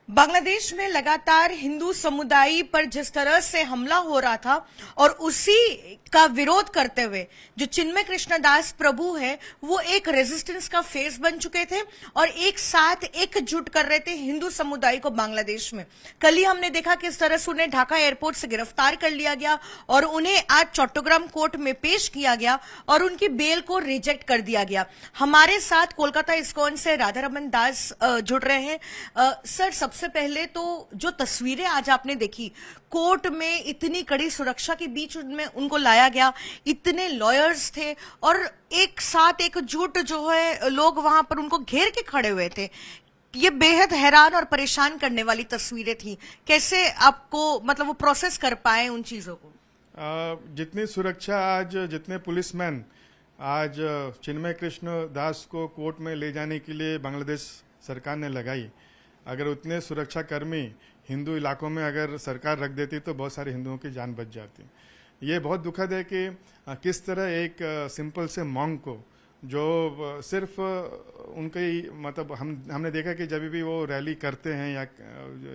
बांग्लादेश में लगातार हिंदू समुदाय पर जिस तरह से हमला हो रहा था और उसी का विरोध करते हुए जो चिन्मय कृष्णदास प्रभु है वो एक रेजिस्टेंस का फेस बन चुके थे और एक साथ एकजुट कर रहे थे हिंदू समुदाय को बांग्लादेश में। कल ही हमने देखा किस तरह से उन्हें ढाका एयरपोर्ट से गिरफ्तार कर लिया गया और उन्हें आज चट्टग्राम कोर्ट में पेश किया गया और उनकी बेल को रिजेक्ट कर दिया गया। हमारे साथ कोलकाता इस्कॉन से राधारमन दास जुड़ रहे हैं। सर, सबसे पहले तो जो तस्वीरें आज आपने देखी, कोर्ट में इतनी कड़ी सुरक्षा के बीच उनमें उनको लाया गया, इतने लॉयर्स थे और एक साथ एकजुट जो है लोग वहां पर उनको घेर के खड़े हुए थे। ये बेहद हैरान और परेशान करने वाली तस्वीरें थी। कैसे आपको मतलब वो प्रोसेस कर पाए उन चीजों को? जितनी सुरक्षा आज, जितने पुलिसमैन आज चिन्मय कृष्ण दास को कोर्ट में ले जाने के लिए बांग्लादेश सरकार ने लगाई, अगर उतने सुरक्षा कर्मी हिंदू इलाकों में अगर सरकार रख देती तो बहुत सारे हिंदुओं की जान बच जाती। ये बहुत दुखद है कि किस तरह एक सिंपल से मॉन्क को जो सिर्फ उनके मतलब हमने देखा कि जब भी वो रैली करते हैं या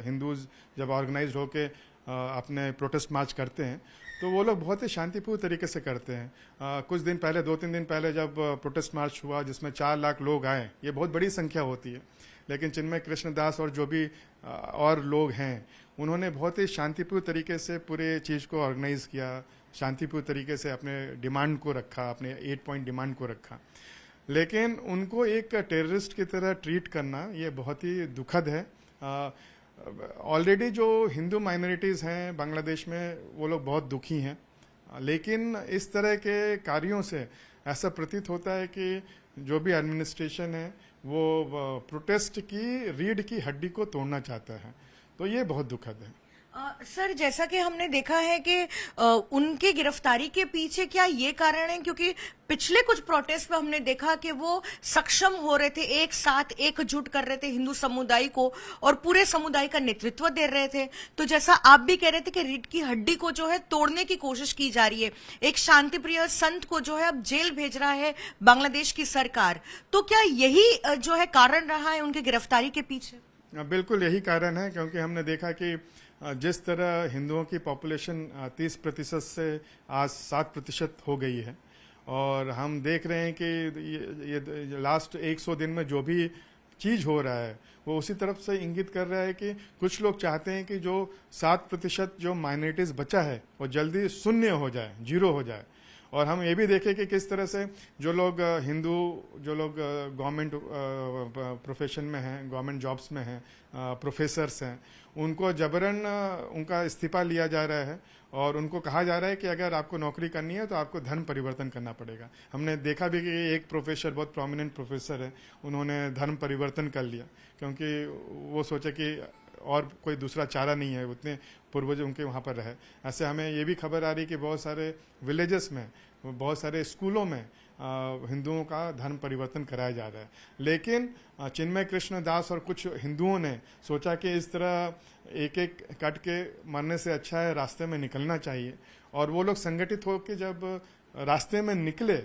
हिंदूज जब ऑर्गेनाइज होके अपने प्रोटेस्ट मार्च करते हैं तो वो लोग बहुत ही शांतिपूर्ण तरीके से करते हैं। कुछ दिन पहले, 2-3 दिन पहले जब प्रोटेस्ट मार्च हुआ जिसमें 4 लाख लोग आए, ये बहुत बड़ी संख्या होती है, लेकिन चिन्मय कृष्णदास और जो भी और लोग हैं उन्होंने बहुत ही शांतिपूर्ण तरीके से पूरे चीज़ को ऑर्गेनाइज किया, शांतिपूर्ण तरीके से अपने डिमांड को रखा, अपने 8 पॉइंट डिमांड को रखा। लेकिन उनको एक टेररिस्ट की तरह ट्रीट करना ये बहुत ही दुखद है। ऑलरेडी जो हिंदू माइनॉरिटीज़ हैं बांग्लादेश में वो लोग बहुत दुखी हैं, लेकिन इस तरह के कार्यों से ऐसा प्रतीत होता है कि जो भी एडमिनिस्ट्रेशन है वो प्रोटेस्ट की रीढ़ की हड्डी को तोड़ना चाहता है, तो ये बहुत दुखद है। सर, जैसा कि हमने देखा है कि उनकी गिरफ्तारी के पीछे क्या ये कारण है क्योंकि पिछले कुछ प्रोटेस्ट में हमने देखा कि वो सक्षम हो रहे थे, एक साथ एकजुट कर रहे थे हिंदू समुदाय को और पूरे समुदाय का नेतृत्व दे रहे थे। तो जैसा आप भी कह रहे थे कि रीढ़ की हड्डी को जो है तोड़ने की कोशिश की जा रही है, एक शांतिप्रिय संत को जो है अब जेल भेज रहा है बांग्लादेश की सरकार, तो क्या यही जो है कारण रहा है उनकी गिरफ्तारी के पीछे? बिल्कुल यही कारण है, क्योंकि हमने देखा कि जिस तरह हिंदुओं की पॉपुलेशन 30% से आज 7% हो गई है और हम देख रहे हैं कि ये लास्ट 100 दिन में जो भी चीज़ हो रहा है वो उसी तरफ से इंगित कर रहा है कि कुछ लोग चाहते हैं कि जो 7% जो माइनॉरिटीज़ बचा है वो जल्दी शून्य हो जाए, 0 हो जाए। और हम ये भी देखें कि किस तरह से जो लोग हिंदू, जो लोग गवर्नमेंट प्रोफेशन में हैं, गवर्नमेंट जॉब्स में हैं, प्रोफेसर्स हैं, उनको जबरन उनका इस्तीफा लिया जा रहा है और उनको कहा जा रहा है कि अगर आपको नौकरी करनी है तो आपको धर्म परिवर्तन करना पड़ेगा। हमने देखा भी कि एक प्रोफेसर, बहुत प्रोमिनेंट प्रोफेसर है, उन्होंने धर्म परिवर्तन कर लिया क्योंकि वो सोचे कि और कोई दूसरा चारा नहीं है, उतने पूर्वज उनके वहाँ पर रहे। ऐसे हमें ये भी खबर आ रही कि बहुत सारे विलेजेस में, बहुत सारे स्कूलों में हिंदुओं का धर्म परिवर्तन कराया जा रहा है। लेकिन चिन्मय कृष्ण दास और कुछ हिंदुओं ने सोचा कि इस तरह एक एक कट के मरने से अच्छा है रास्ते में निकलना चाहिए, और वो लोग संगठित होकर जब रास्ते में निकले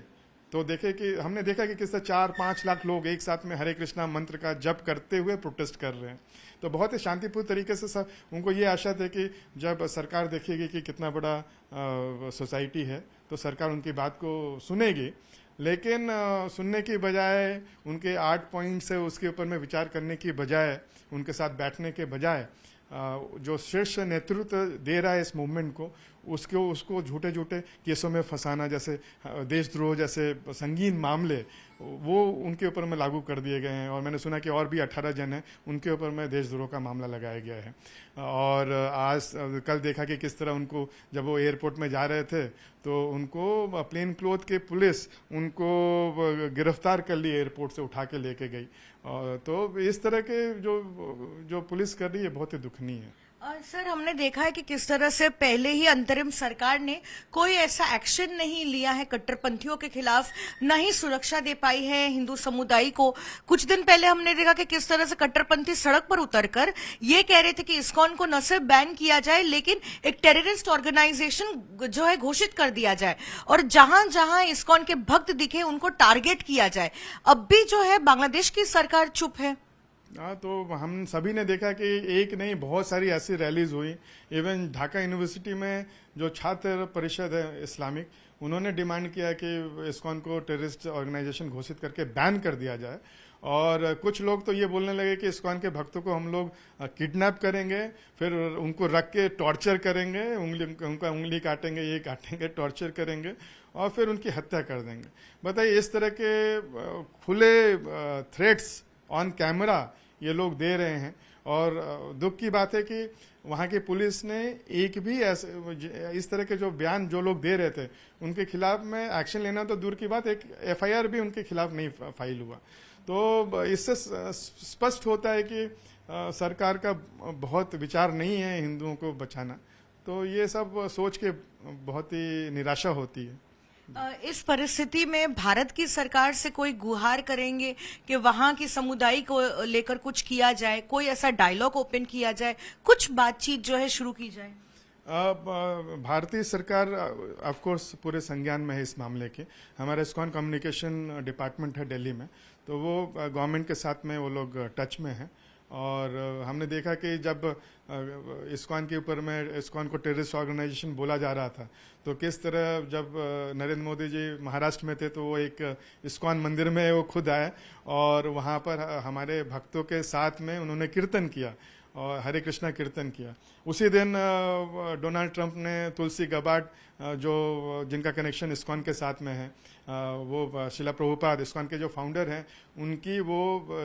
तो देखे कि हमने देखा कि किस तरह 4-5 लाख लोग एक साथ में हरे कृष्णा मंत्र का जप करते हुए प्रोटेस्ट कर रहे हैं। तो बहुत ही शांतिपूर्ण तरीके से सब उनको ये आशा थी कि जब सरकार देखेगी कि कितना बड़ा सोसाइटी है तो सरकार उनकी बात को सुनेगी, लेकिन सुनने की बजाय उनके 8 पॉइंट से उसके ऊपर में विचार करने की बजाय, उनके साथ बैठने के बजाय जो शीर्ष नेतृत्व दे रहा है इस मूवमेंट को, उसको झूठे झूठे केसों में फंसाना, जैसे देशद्रोह जैसे संगीन मामले वो उनके ऊपर में लागू कर दिए गए हैं। और मैंने सुना कि और भी 18 जन हैं उनके ऊपर में देशद्रोह का मामला लगाया गया है। और आज कल देखा कि किस तरह उनको जब वो एयरपोर्ट में जा रहे थे तो उनको प्लेन क्लोथ के पुलिस उनको गिरफ्तार कर ली, एयरपोर्ट से उठा के लेके गई। तो इस तरह के जो पुलिस कर रही है बहुत ही दुखनीय है। सर, हमने देखा है कि किस तरह से पहले ही अंतरिम सरकार ने कोई ऐसा एक्शन नहीं लिया है कट्टरपंथियों के खिलाफ, न ही सुरक्षा दे पाई है हिंदू समुदाय को। कुछ दिन पहले हमने देखा कि किस तरह से कट्टरपंथी सड़क पर उतरकर ये कह रहे थे कि इस्कॉन को न सिर्फ बैन किया जाए लेकिन एक टेररिस्ट ऑर्गेनाइजेशन जो है घोषित कर दिया जाए और जहां जहां इस्कॉन के भक्त दिखे उनको टारगेट किया जाए। अब भी जो है बांग्लादेश की सरकार चुप है। हाँ, तो हम सभी ने देखा कि एक नहीं बहुत सारी ऐसी रैलीज हुई। इवन ढाका यूनिवर्सिटी में जो छात्र परिषद है इस्लामिक, उन्होंने डिमांड किया कि इस्कॉन को टेररिस्ट ऑर्गेनाइजेशन घोषित करके बैन कर दिया जाए। और कुछ लोग तो ये बोलने लगे कि इस्कॉन के भक्तों को हम लोग किडनैप करेंगे, फिर उनको रख के टॉर्चर करेंगे, उनका उंगली काटेंगे, ये काटेंगे, टॉर्चर करेंगे और फिर उनकी हत्या कर देंगे। बताइए, इस तरह के खुले थ्रेट्स ऑन कैमरा ये लोग दे रहे हैं। और दुख की बात है कि वहां की पुलिस ने एक भी ऐसे इस तरह के जो बयान जो लोग दे रहे थे उनके खिलाफ में एक्शन लेना तो दूर की बात, एक एफआईआर भी उनके खिलाफ नहीं फाइल हुआ। तो इससे स्पष्ट होता है कि सरकार का बहुत विचार नहीं है हिंदुओं को बचाना। तो ये सब सोच के बहुत ही निराशा होती है। इस परिस्थिति में भारत की सरकार से कोई गुहार करेंगे कि वहां की समुदाय को लेकर कुछ किया जाए, कोई ऐसा डायलॉग ओपन किया जाए, कुछ बातचीत जो है शुरू की जाए? भारतीय सरकार ऑफ कोर्स पूरे संज्ञान में है इस मामले के। हमारा इस्कॉन कम्युनिकेशन डिपार्टमेंट है दिल्ली में, तो वो गवर्नमेंट के साथ में वो लोग टच में हैं। और हमने देखा कि जब इस्कॉन के ऊपर में इस्कॉन को टेररिस्ट ऑर्गेनाइजेशन बोला जा रहा था, तो किस तरह जब नरेंद्र मोदी जी महाराष्ट्र में थे तो वो एक इस्कॉन मंदिर में वो खुद आए और वहाँ पर हमारे भक्तों के साथ में उन्होंने कीर्तन किया और हरे कृष्णा कीर्तन किया। उसी दिन डोनाल्ड ट्रंप ने तुलसी गबार्ड जो जिनका कनेक्शन इस्कॉन के साथ में है, वो शिला प्रभुपाद इस्कॉन के जो फाउंडर हैं, उनकी वो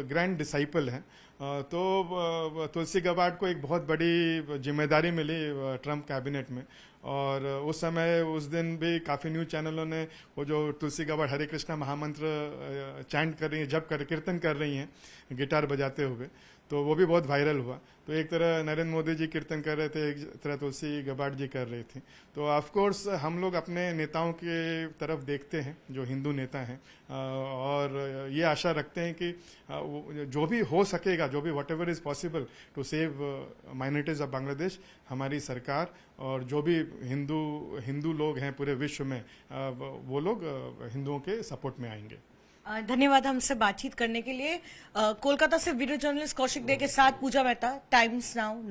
ग्रैंड डिसाइपल हैं। तो तुलसी गबार्ड को एक बहुत बड़ी जिम्मेदारी मिली ट्रंप कैबिनेट में। और उस समय उस दिन भी काफ़ी न्यूज़ चैनलों ने वो जो तुलसी गबार्ड हरे कृष्णा महामंत्र चैंट कर रही हैं, जब कर कीर्तन कर रही हैं गिटार बजाते हुए, तो वो भी बहुत वायरल हुआ। तो एक तरह नरेंद्र मोदी जी कीर्तन कर रहे थे, एक तरह तुलसी गबार्ड जी कर रही थी। तो ऑफ कोर्स हम लोग अपने नेताओं के तरफ देखते हैं जो हिंदू नेता हैं, और ये आशा रखते हैं कि जो भी हो सकेगा, जो भी whatever is possible to save minorities of Bangladesh, हमारी सरकार और जो भी हिंदू लोग हैं पूरे विश्व में, वो लोग हिंदुओं के सपोर्ट में आएंगे। धन्यवाद हमसे बातचीत करने के लिए। कोलकाता से वीडियो जर्नलिस्ट कौशिक दे के साथ पूजा मेहता, टाइम्स नाउ।